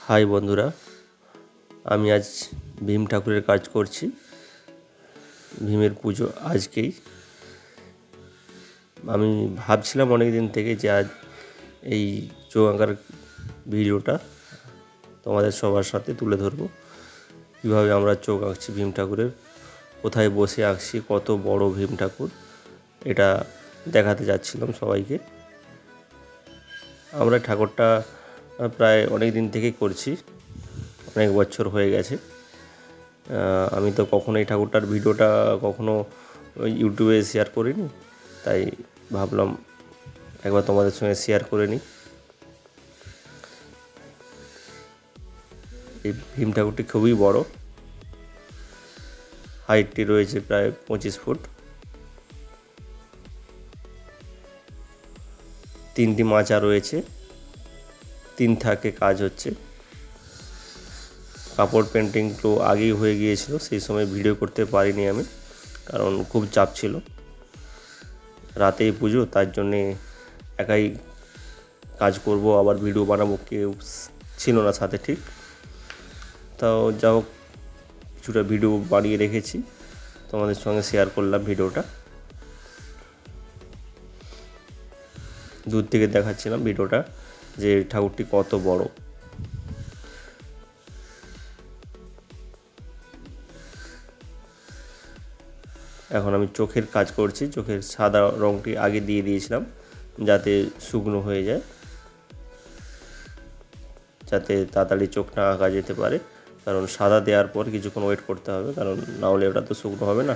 High বন্ধুরা, আমি আজ ভীম ঠাকুরের কাজ করছি। ভীমের পুজো আজকেই। আমি ভাবছিলাম অনেক দিন থেকে যে আজ এই চোখ আঁকার ভিডিওটা তোমাদের সবার সাথে তুলে ধরবো। কীভাবে আমরা চোখ আঁকছি ভীম ঠাকুরের, কোথায় বসে আঁকছি, কত বড় ভীম ঠাকুর, এটা দেখাতে যাচ্ছিলাম সবাইকে। আমরা ঠাকুরটা প্রায় অনেক দিন থেকেই করছি, অনেক বছর হয়ে গেছে। আমি তো কখনো এই ঠাকুরটার ভিডিওটা কখনো ইউটিউবে শেয়ার করিনি, তাই ভাবলাম একবার তোমাদের সঙ্গে শেয়ার করে নিই। এই ভীম ঠাকুরটি খুবই বড়, হাইটটি রয়েছে প্রায় 25 ফুট। 3টি মাচা রয়েছে, 3 থাকে কাজ হচ্ছে। কাপড় পেন্টিং তো আগেই হয়ে গিয়েছিল, সেই সময় ভিডিও করতে পারিনি আমি, কারণ খুব চাপ ছিল। রাতেই পুজো, তার জন্যে একাই কাজ করব, আবার ভিডিও বানাবো, কেউ ছিল না সাথে ঠিক। তাও যা হোক কিছুটা ভিডিও বানিয়ে রেখেছি, তোমাদের সঙ্গে শেয়ার করলাম ভিডিওটা। দূর থেকে দেখাচ্ছিলাম ভিডিওটা যে ঠাকুরটি কত বড়। এখন আমি চোখের কাজ করছি। চোখের সাদা রঙটি আগে দিয়ে দিয়েছিলাম যাতে শুকনো হয়ে যায়, যাতে তাড়াতাড়ি চোখটা আঁকা যেতে পারে। কারণ সাদা দেওয়ার পর কিছুক্ষণ ওয়েট করতে হবে, কারণ না হলে ওটা তো শুকনো হবে না।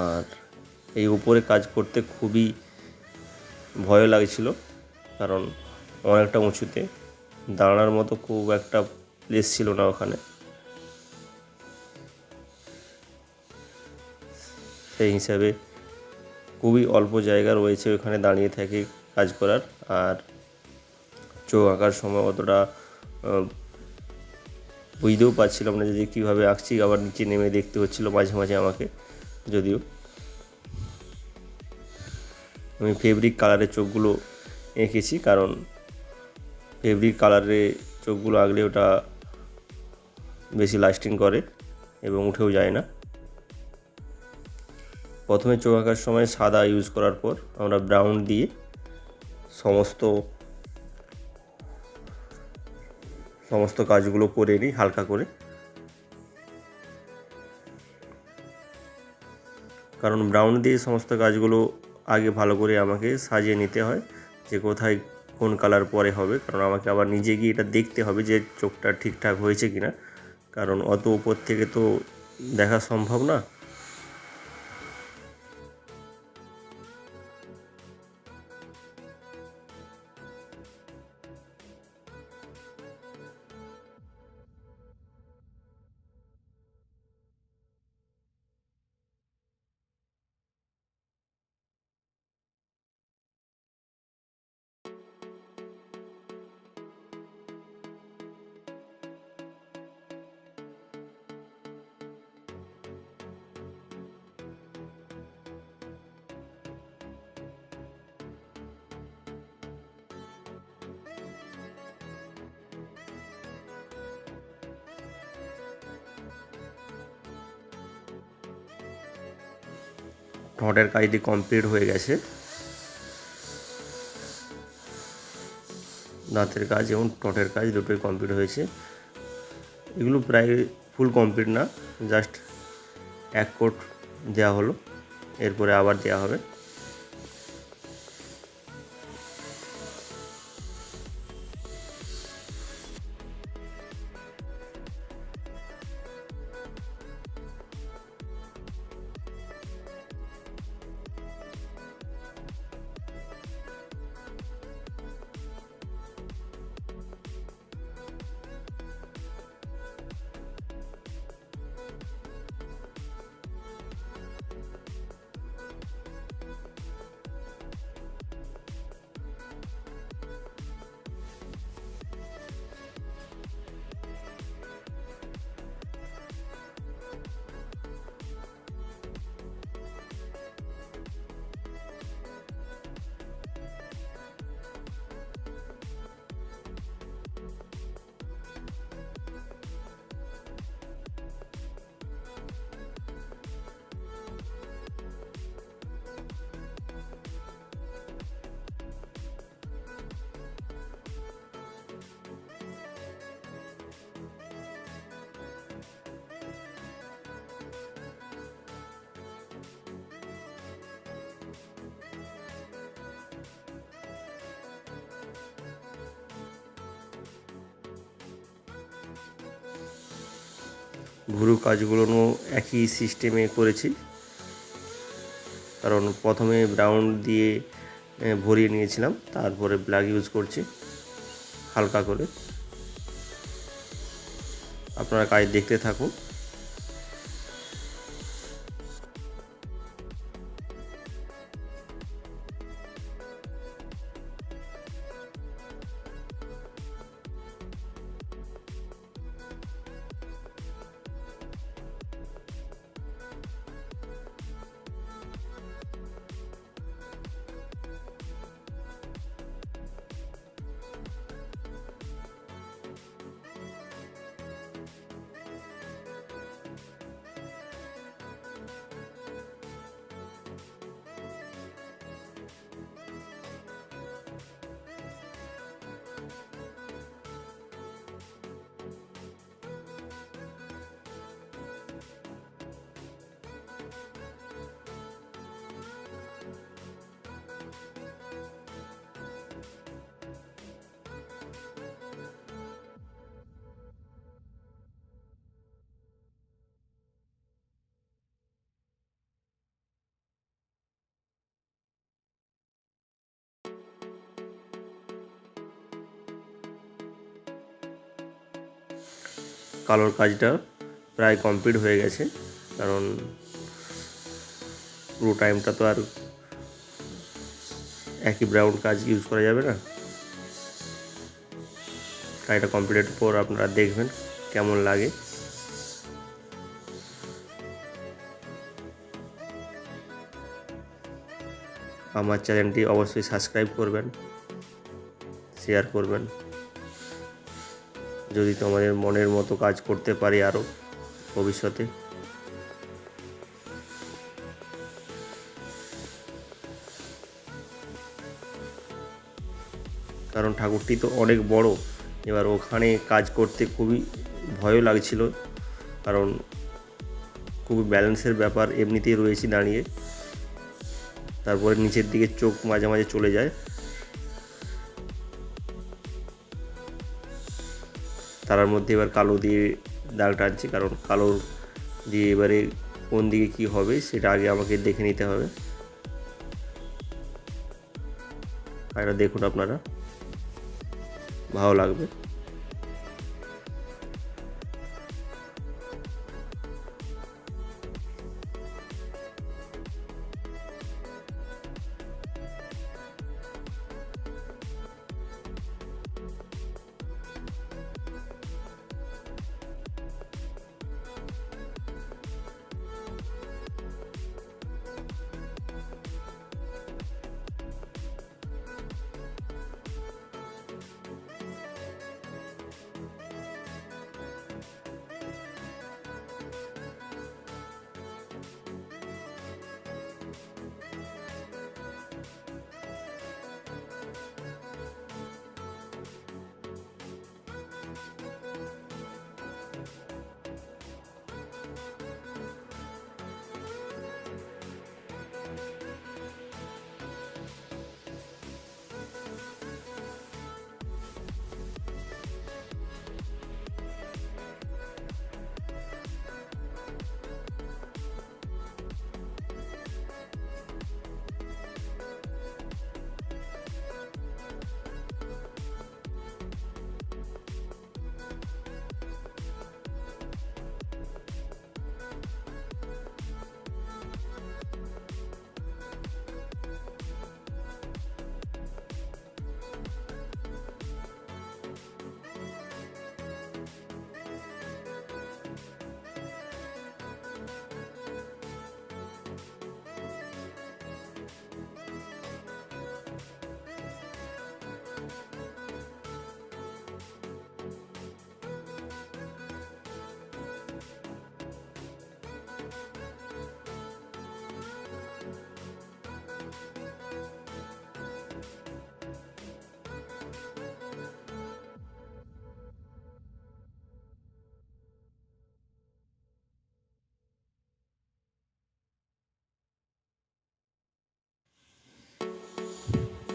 আর এই উপরে কাজ করতে খুবই ভয় লাগছিল, কারণ অনেকটা উঁচুতে, দাঁড়ানোর মতো খুব একটা প্লেস ছিল না ওখানে। সেই হিসাবে খুবই অল্প জায়গা রয়েছে ওখানে দাঁড়িয়ে থেকে কাজ করার। আর চোখ আঁকার সময় অতটা বুঝতেও পারছিলাম না যে কীভাবে আঁকছি, আবার নিচে নেমে দেখতে হচ্ছিলো মাঝে মাঝে আমাকে। যদিও আমি ফেব্রিক কালারের চোখগুলো এঁকেছি, কারণ ফেব্রিক কালারে চোখগুলো আঁকলে ওটা বেশি লাস্টিং করে এবং উঠেও যায় না। প্রথমে চোখ আঁকার সময় সাদা ইউজ করার পর আমরা ব্রাউন দিয়ে সমস্ত কাজগুলো করে নিই হালকা করে, কারণ ব্রাউন দিয়ে সমস্ত কাজগুলো আগে ভালো করে আমাকে সাজিয়ে নিতে হয় যে কোথায় কোন কালার পরে হবে। কারণ আমাকে আবার নিজে গিয়ে এটা দেখতে হবে যে চোখটা ঠিকঠাক হয়েছে কিনা, কারণ অত উপর থেকে তো দেখা সম্ভব না। ঠোঁটের কাজটি কমপ্লিট হয়ে গেছে। দাঁতের কাজ এবং ঠোঁটের কাজ দুটোই কমপ্লিট হয়েছে। এগুলো প্রায় ফুল কমপ্লিট না, জাস্ট এক কোট দেওয়া হলো, এরপরে আবার দেওয়া হবে। ভুরু কাজগুলোও একই সিস্টেমে করেছি, কারণ প্রথমে ব্রাউন দিয়ে ভরিয়ে নিয়েছিলাম, তারপরে ব্ল্যাক ইউজ করছি হালকা করে। আপনারা কাজ দেখতে থাকুন। কালোর কাজটা প্রায় কমপ্লিট হয়ে গেছে, কারণ পুরো টাইমটা তো আর একই ব্রাউন কাজ ইউজ করা যাবে না। কাজটা কমপ্লিটের পর আপনারা দেখবেন কেমন লাগে। আমার চ্যানেলটি অবশ্যই সাবস্ক্রাইব করবেন, শেয়ার করবেন, যদি তোমাদের মনের মতো কাজ করতে পারি আরও ভবিষ্যতে। কারণ ঠাকুরটি তো অনেক বড়, এবার ওখানে কাজ করতে খুবই ভয়ও লাগছিল, কারণ খুবই ব্যালেন্সের ব্যাপার এমনিতেই রয়েছি দাঁড়িয়ে, তারপরে নিচের দিকে চোখ মাঝে মাঝে চলে যায়। তার মধ্যে এবার কালো দিয়ে দাগ টানছি, কারণ কালো দিয়ে এবারে কোন দিকে কি হবে সেটা আগে আমাকে দেখে নিতে হবে। এটা দেখুন, আপনারা ভালো লাগবে।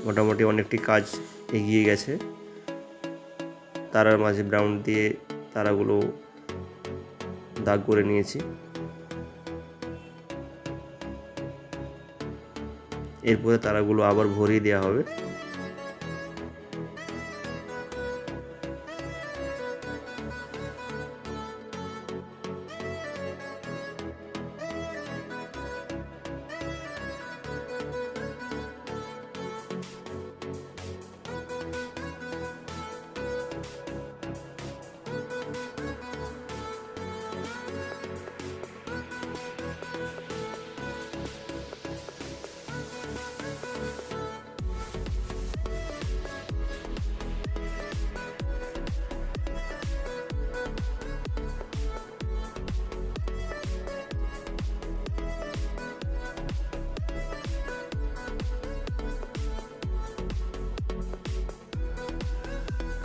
মোটামুটি অনেকটি কাজ এগিয়ে গেছে। তারার মাঝে ব্রাউন দিয়ে তারাগুলো দাগ করে নিয়েছি। এরপরে তারাগুলো আবার ভরিয়ে দেওয়া হবে।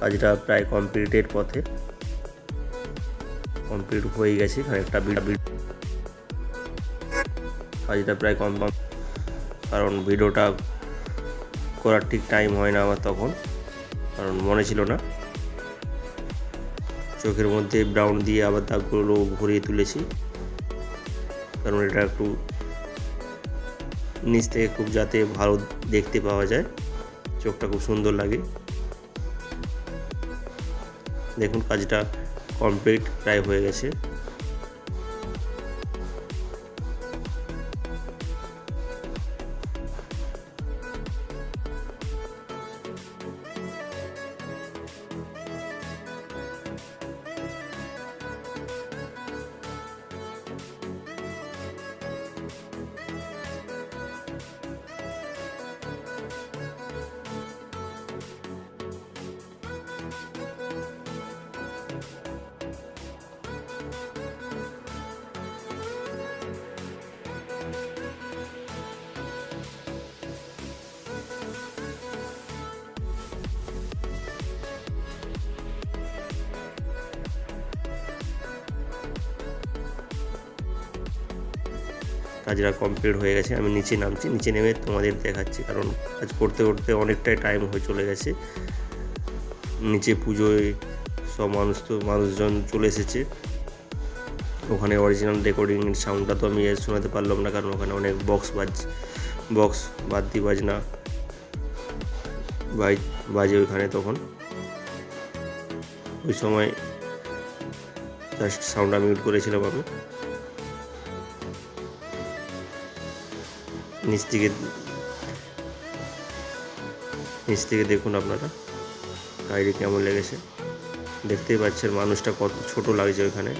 কাজটা প্রায় কমপ্লিটের পথে, কমপ্লিট হয়ে গেছে। খানিকটা কাজটা প্রায় কমপ্লিট, কারণ ভিডিওটা করার ঠিক টাইম হয় না আমার তখন, কারণ মনে ছিল না। চোখের মধ্যে ব্রাউন দিয়ে আবার দাগগুলো ভরিয়ে তুলেছি, কারণ এটা একটু নিচ থেকে খুব যাতে ভালো দেখতে পাওয়া যায়, চোখটা খুব সুন্দর লাগে। দেখুন কাজটা কমপ্লিট প্রায় হয়ে গেছে। কাজটা কমপ্লিট হয়ে গেছে। আমি নিচে নামছি, নিচে নেমে তোমাদের দেখাচ্ছি, কারণ কাজ করতে করতে অনেকটাই টাইম হয়ে চলে গেছে। নিচে পুজোয় সব মানুষজন চলে এসেছে। ওখানে অরিজিনাল রেকর্ডিং সাউন্ডটা তো আমি শোনাতে পারলাম না, কারণ ওখানে অনেক বক্স বাদ্যি বাজনা বাজে ওইখানে। তখন ওই সময় জাস্ট সাউন্ডটা মিউট করেছিলাম আমি। নিচ থেকে দেখুন আপনারা গাড়ি কেমন লেগেছে, দেখতেই পাচ্ছেন মানুষটা কত ছোট লাগছে ওইখানে।